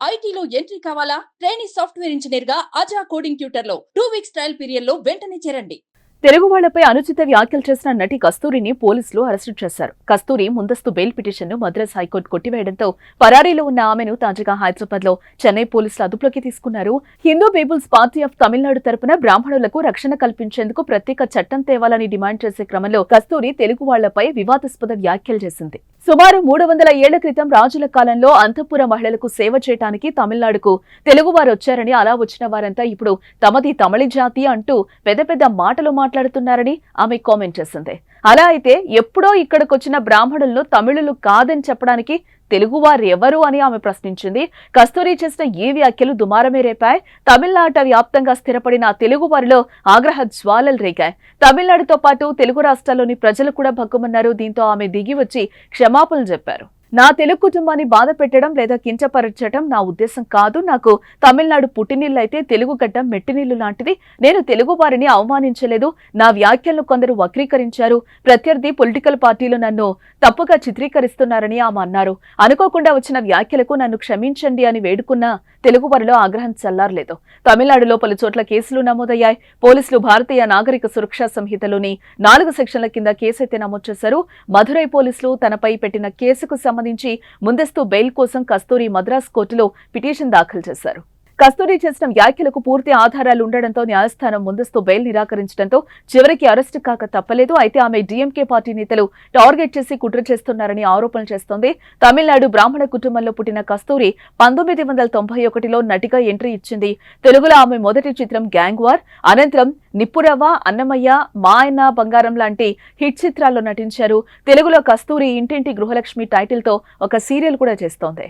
ఐటీలో ఎంట్రీ కావాలా? Trainee software engineer గా అజా కోడింగ్ ట్యూటర్ లో 2 వీక్స్ ట్రయల్ పీరియడ్ లో వెంటనే చేరండి. తెలుగు వాళ్లపై అనుచిత వ్యాఖ్యలు చేసిన నటి కస్తూరిని పోలీసులు అరెస్టు చేశారు. కస్తూరి ముందస్తు బెయిల్ పిటిషన్ను మద్రాస్ హైకోర్టు కొట్టివేయడంతో పరారీలో ఉన్న ఆమెను తాజాగా హైదరాబాద్ లో చెన్నై పోలీసులు అదుపులోకి తీసుకున్నారు. Hindu people's party of Tamil Nadu తరపున బ్రాహ్మణులకు రక్షణ కల్పించేందుకు ప్రత్యేక చట్టం తేవాలని డిమాండ్ చేసే క్రమంలో కస్తూరి తెలుగు వాళ్లపై వివాదాస్పద వ్యాఖ్యలు చేసింది. సుమారు 300 ఏళ్ల క్రితం రాజుల కాలంలో అంతఃపుర మహిళలకు సేవ చేయడానికి తమిళనాడుకు తెలుగువారు వచ్చారని, అలా వచ్చిన వారంతా ఇప్పుడు తమది తమిళ జాతి అంటూ పెద్ద పెద్ద మాటలు మాట్లాడుతున్నారని ఆమె కామెంట్ చేసింది. అలా అయితే ఎప్పుడో ఇక్కడికొచ్చిన బ్రాహ్మణులను తమిళులు కాదని చెప్పడానికి తెలుగువారు ఎవరు అని ఆమె ప్రశ్నించింది. కస్తూరి చేసిన ఈ వ్యాఖ్యలు దుమారమే రేపాయి. తమిళనాట వ్యాప్తంగా స్థిరపడిన తెలుగు వారిలో ఆగ్రహ జ్వాలలు రేగాయి. తమిళనాడుతో పాటు తెలుగు రాష్ట్రాల్లోని ప్రజలు కూడా భగ్గుమన్నారు. దీంతో ఆమె దిగి వచ్చి క్షమాపణలు చెప్పారు. నా తెలుగు కుటుంబాన్ని బాధ పెట్టడం లేదా కించపరచడం నా ఉద్దేశం కాదు. నాకు తమిళనాడు పుట్టినీళ్ళు అయితే తెలుగు గడ్డ మెట్టినీళ్లు లాంటిది. నేను తెలుగు వారిని అవమానించలేదు. నా వ్యాఖ్యలను కొందరు వక్రీకరించారు. ప్రత్యర్థి పొలిటికల్ పార్టీలు నన్ను తప్పుగా చిత్రీకరిస్తున్నారని ఆమె అన్నారు. అనుకోకుండా వచ్చిన వ్యాఖ్యలకు నన్ను క్షమించండి అని వేడుకున్న తెలుగు వారిలో ఆగ్రహం చల్లారలేదు. తమిళనాడులో పలు చోట్ల కేసులు నమోదయ్యాయి. పోలీసులు భారతీయ నాగరిక సురక్షా సంహితలోని 4 సెక్షన్ల కింద కేసైతే నమోదు చేశారు. మధురై పోలీసులు తనపై పెట్టిన కేసుకు సంబంధించి ముందస్తు బెయిల్ కోసం కస్తూరి మద్రాస్ కోర్టులో పిటిషన్ దాఖలు చేశారు. కస్తూరి చేసిన వ్యాఖ్యలకు పూర్తి ఆధారాలు ఉండడంతో న్యాయస్థానం ముందస్తు బెయిల్ నిరాకరించడంతో చివరికి అరెస్టు కాక తప్పలేదు. అయితే ఆమె డీఎంకే పార్టీ నేతలు టార్గెట్ చేసి కుట్ర చేస్తున్నారని ఆరోపణలు చేస్తోంది. తమిళనాడు బ్రాహ్మణ కుటుంబంలో పుట్టిన కస్తూరి 1991లో నటిగా ఎంట్రీ ఇచ్చింది. తెలుగులో ఆమె మొదటి చిత్రం గ్యాంగ్ వార్, అనంతరం నిప్పురవ్వ, అన్నమయ్య, మా అన్న బంగారం లాంటి హిట్ చిత్రాల్లో నటించారు. తెలుగులో కస్తూరి ఇంటింటి గృహలక్ష్మి టైటిల్ తో ఒక సీరియల్ కూడా చేస్తోంది.